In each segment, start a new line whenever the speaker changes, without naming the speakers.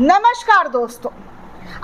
नमस्कार दोस्तों,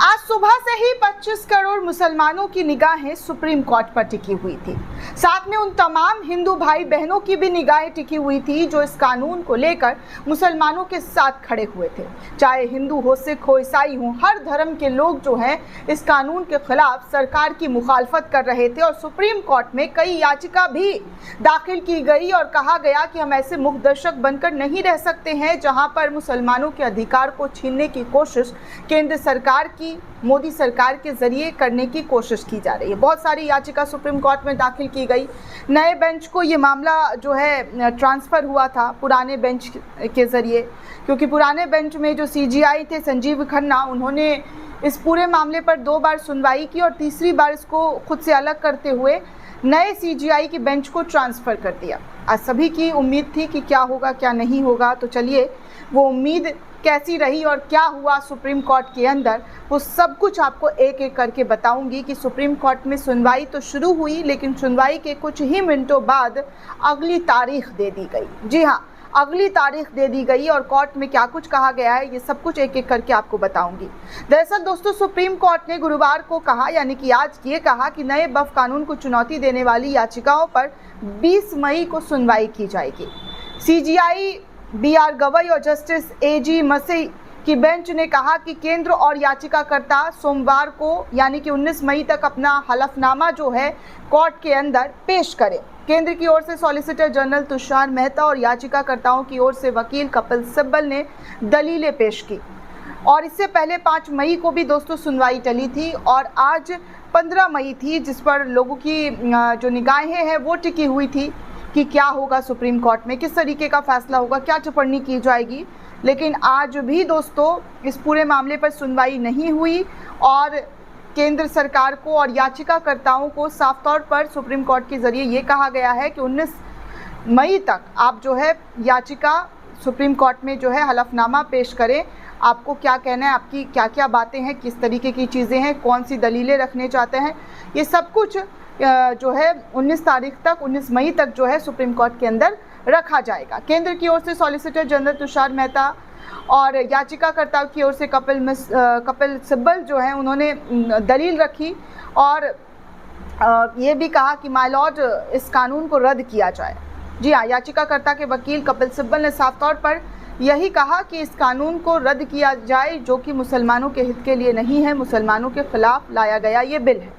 आज सुबह से ही 25 करोड़ मुसलमानों की निगाहें सुप्रीम कोर्ट पर टिकी हुई थी। साथ में उन तमाम हिंदू भाई बहनों की भी निगाहें टिकी हुई थी जो इस कानून को लेकर मुसलमानों के साथ खड़े हुए थे। चाहे हिंदू हो, सिख हो, ईसाई हो, हर धर्म के लोग जो हैं इस कानून के खिलाफ सरकार की मुखालफत कर रहे थे और सुप्रीम कोर्ट में कई याचिका भी दाखिल की गई और कहा गया कि हम ऐसे मुख्य दर्शक बनकर नहीं रह सकते हैं जहां पर मुसलमानों के अधिकार को छीनने की कोशिश केंद्र सरकार की, मोदी सरकार के जरिए करने की कोशिश की जा रही है। बहुत सारी याचिका सुप्रीम कोर्ट में दाखिल की गई। नए बेंच को ये मामला जो है ट्रांसफ़र हुआ था पुराने बेंच के ज़रिए, क्योंकि पुराने बेंच में जो सीजीआई थे संजीव खन्ना, उन्होंने इस पूरे मामले पर 2 बार सुनवाई की और तीसरी बार इसको खुद से अलग करते हुए नए सीजीआई की बेंच को ट्रांसफ़र कर दिया। आज सभी की उम्मीद थी कि क्या होगा क्या नहीं होगा, तो चलिए वो उम्मीद कैसी रही और क्या हुआ सुप्रीम कोर्ट के अंदर, वो सब कुछ आपको एक एक करके बताऊंगी कि सुप्रीम कोर्ट में सुनवाई तो शुरू हुई, लेकिन सुनवाई के कुछ ही मिनटों बाद अगली तारीख दे दी गई। जी हाँ, अगली तारीख दे दी गई और कोर्ट में क्या कुछ कहा गया है ये सब कुछ एक एक करके आपको बताऊंगी। दरअसल दोस्तों, सुप्रीम कोर्ट ने गुरुवार को कहा, यानी कि आज ये कहा कि नए वक्फ कानून को चुनौती देने वाली याचिकाओं पर 20 मई को सुनवाई की जाएगी। सीजीआई BR गवई और जस्टिस AG मसी की बेंच ने कहा कि केंद्र और याचिकाकर्ता सोमवार को यानी कि 19 मई तक अपना हलफनामा जो है कोर्ट के अंदर पेश करें। केंद्र की ओर से सॉलिसिटर जनरल तुषार मेहता और याचिकाकर्ताओं की ओर से वकील कपिल सिब्बल ने दलीलें पेश की और इससे पहले 5 मई को भी दोस्तों सुनवाई टली थी और आज 15 मई थी, जिस पर लोगों की जो निगाहें हैं वो टिकी हुई थी कि क्या होगा सुप्रीम कोर्ट में, किस तरीके का फैसला होगा, क्या टिप्पणी की जाएगी। लेकिन आज भी दोस्तों इस पूरे मामले पर सुनवाई नहीं हुई और केंद्र सरकार को और याचिकाकर्ताओं को साफ तौर पर सुप्रीम कोर्ट के ज़रिए ये कहा गया है कि 19 मई तक आप जो है याचिका सुप्रीम कोर्ट में जो है हलफनामा पेश करें। आपको क्या कहना है, आपकी क्या क्या बातें हैं, किस तरीके की चीज़ें हैं, कौन सी दलीलें रखने चाहते हैं, ये सब कुछ जो है 19 तारीख तक, 19 मई तक जो है सुप्रीम कोर्ट के अंदर रखा जाएगा। केंद्र की ओर से सॉलिसिटर जनरल तुषार मेहता और याचिकाकर्ता की ओर से कपिल सिब्बल जो है उन्होंने दलील रखी और ये भी कहा कि माय लॉर्ड इस कानून को रद्द किया जाए। जी हाँ, याचिकाकर्ता के वकील कपिल सिब्बल ने साफ तौर पर यही कहा कि इस कानून को रद्द किया जाए जो कि मुसलमानों के हित के लिए नहीं है, मुसलमानों के खिलाफ लाया गया ये बिल है।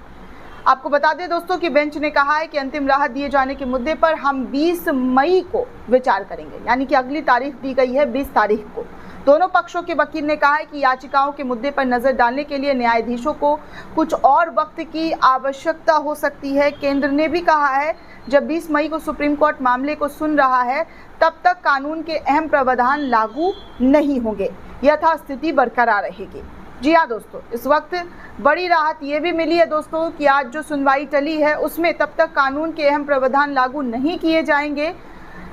आपको बता दें दोस्तों कि बेंच ने कहा है कि अंतिम राहत दिए जाने के मुद्दे पर हम 20 मई को विचार करेंगे, यानी कि अगली तारीख दी गई है 20 तारीख को। दोनों पक्षों के वकील ने कहा है कि याचिकाओं के मुद्दे पर नज़र डालने के लिए न्यायाधीशों को कुछ और वक्त की आवश्यकता हो सकती है। केंद्र ने भी कहा है जब 20 मई को सुप्रीम कोर्ट मामले को सुन रहा है तब तक कानून के अहम प्रावधान लागू नहीं होंगे, यथास्थिति बरकरार रहेगी। जी हाँ दोस्तों, इस वक्त बड़ी राहत ये भी मिली है दोस्तों कि आज जो सुनवाई टली है उसमें तब तक कानून के अहम प्रावधान लागू नहीं किए जाएंगे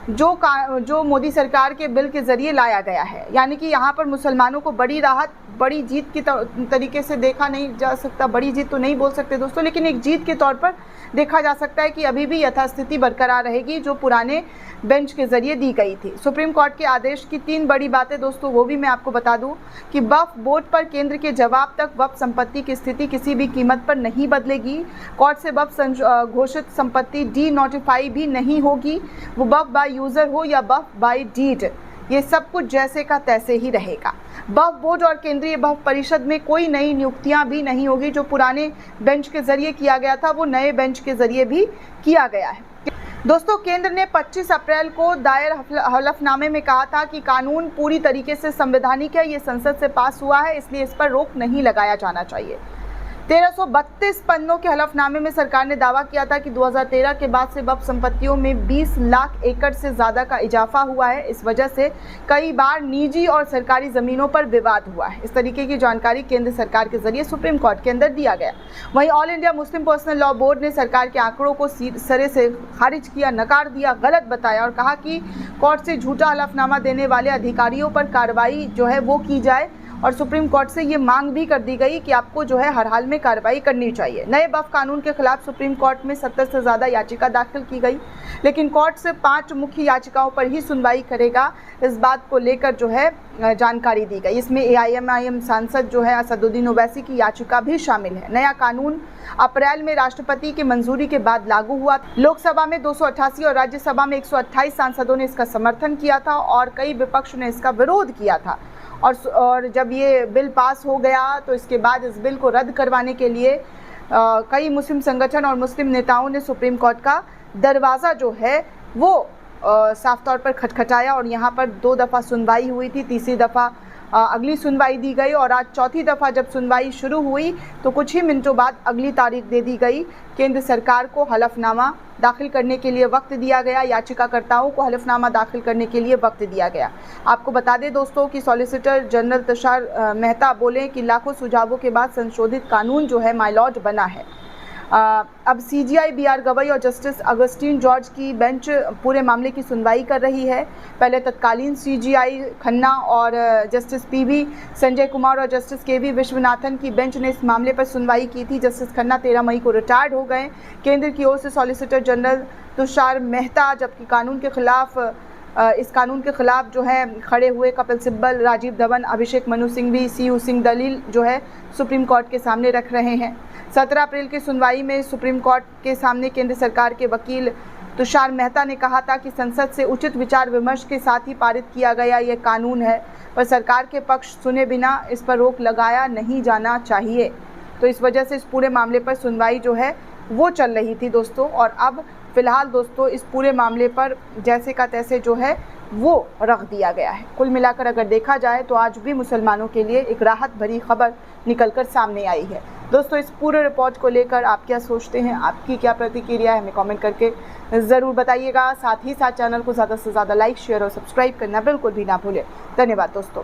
जो मोदी सरकार के बिल के ज़रिए लाया गया है। यानी कि यहाँ पर मुसलमानों को बड़ी राहत, बड़ी जीत की तरीके से देखा नहीं जा सकता, बड़ी जीत तो नहीं बोल सकते दोस्तों, लेकिन एक जीत के तौर पर देखा जा सकता है कि अभी भी यथास्थिति बरकरार रहेगी जो पुराने बेंच के ज़रिए दी गई थी। सुप्रीम कोर्ट के आदेश की 3 बड़ी बातें दोस्तों वो भी मैं आपको बता दूं कि वक्फ बोर्ड पर केंद्र के जवाब तक वक्फ संपत्ति की स्थिति किसी भी कीमत पर नहीं बदलेगी। कोर्ट से वक्फ घोषित संपत्ति डी नोटिफाई भी नहीं होगी, वो वक्फ बाय यूज़र हो या वक्फ बाय डीड, ये सब कुछ जैसे का तैसे ही रहेगा। वक्फ बोर्ड और केंद्रीय वक्फ परिषद में कोई नई नियुक्तियां भी नहीं होगी। जो पुराने बेंच के जरिए किया गया था वो नए बेंच के जरिए भी किया गया है। दोस्तों, केंद्र ने 25 अप्रैल को दायर हलफनामे में कहा था कि कानून पूरी तरीके से संवैधानिक है, ये संसद से पास हुआ है, इसलिए इस पर रोक नहीं लगाया जाना चाहिए। 1332 पन्नों के हलफनामे में सरकार ने दावा किया था कि 2013 के बाद से वक्फ संपत्तियों में 20 लाख एकड़ से ज़्यादा का इजाफा हुआ है। इस वजह से कई बार निजी और सरकारी ज़मीनों पर विवाद हुआ है। इस तरीके की जानकारी केंद्र सरकार के जरिए सुप्रीम कोर्ट के अंदर दिया गया। वहीं all India Muslim personal law board ने सरकार के आंकड़ों को सिरे से खारिज किया, नकार दिया, गलत बताया और कहा कि कोर्ट से झूठा हलफनामा देने वाले अधिकारियों पर कार्रवाई जो है वो की जाए और सुप्रीम कोर्ट से ये मांग भी कर दी गई कि आपको जो है हर हाल में कार्रवाई करनी चाहिए। नए वक्फ कानून के खिलाफ सुप्रीम कोर्ट में 70 से ज़्यादा याचिका दाखिल की गई, लेकिन कोर्ट से 5 मुख्य याचिकाओं पर ही सुनवाई करेगा, इस बात को लेकर जो है जानकारी दी गई। इसमें AIMIM सांसद जो है असदुद्दीन ओवैसी की याचिका भी शामिल है। नया कानून अप्रैल में राष्ट्रपति की मंजूरी के बाद लागू हुआ। लोकसभा में 288 और राज्यसभा में 128 सांसदों ने इसका समर्थन किया था और कई विपक्ष ने इसका विरोध किया था। और जब ये बिल पास हो गया तो इसके बाद इस बिल को रद्द करवाने के लिए कई मुस्लिम संगठन और मुस्लिम नेताओं ने सुप्रीम कोर्ट का दरवाज़ा जो है वो साफ तौर पर खटखटाया और यहाँ पर 2 दफ़ा सुनवाई हुई थी, तीसरी दफ़ा अगली सुनवाई दी गई और आज चौथी दफ़ा जब सुनवाई शुरू हुई तो कुछ ही मिनटों बाद अगली तारीख दे दी गई। केंद्र सरकार को हलफनामा दाखिल करने के लिए वक्त दिया गया, याचिकाकर्ताओं को हलफनामा दाखिल करने के लिए वक्त दिया गया। आपको बता दें दोस्तों कि सॉलिसिटर जनरल तुषार मेहता बोले कि लाखों सुझावों के बाद संशोधित कानून जो है माय लॉर्ड बना है। अब CGI BR गवई और जस्टिस अगस्टीन जॉर्ज की बेंच पूरे मामले की सुनवाई कर रही है। पहले तत्कालीन CGI खन्ना और जस्टिस PV संजय कुमार और जस्टिस KV विश्वनाथन की बेंच ने इस मामले पर सुनवाई की थी। जस्टिस खन्ना 13 मई को रिटायर्ड हो गए। केंद्र की ओर से सॉलिसिटर जनरल तुषार मेहता, जबकि इस कानून के खिलाफ जो है खड़े हुए कपिल सिब्बल, राजीव धवन, अभिषेक मनु सिंघवी, CU सिंह दलील जो है सुप्रीम कोर्ट के सामने रख रहे हैं। 17 अप्रैल की सुनवाई में सुप्रीम कोर्ट के सामने केंद्र सरकार के वकील तुषार मेहता ने कहा था कि संसद से उचित विचार विमर्श के साथ ही पारित किया गया ये कानून है, पर सरकार के पक्ष सुने बिना इस पर रोक लगाया नहीं जाना चाहिए। तो इस वजह से इस पूरे मामले पर सुनवाई जो है वो चल रही थी दोस्तों। और अब फिलहाल दोस्तों इस पूरे मामले पर जैसे का तैसे जो है वो रख दिया गया है। कुल मिलाकर अगर देखा जाए तो आज भी मुसलमानों के लिए एक राहत भरी खबर निकलकर सामने आई है। दोस्तों इस पूरे रिपोर्ट को लेकर आप क्या सोचते हैं, आपकी क्या प्रतिक्रिया है, हमें कमेंट करके ज़रूर बताइएगा। साथ ही साथ चैनल को ज़्यादा से ज़्यादा लाइक, शेयर और सब्सक्राइब करना बिल्कुल भी ना भूलें। धन्यवाद दोस्तों।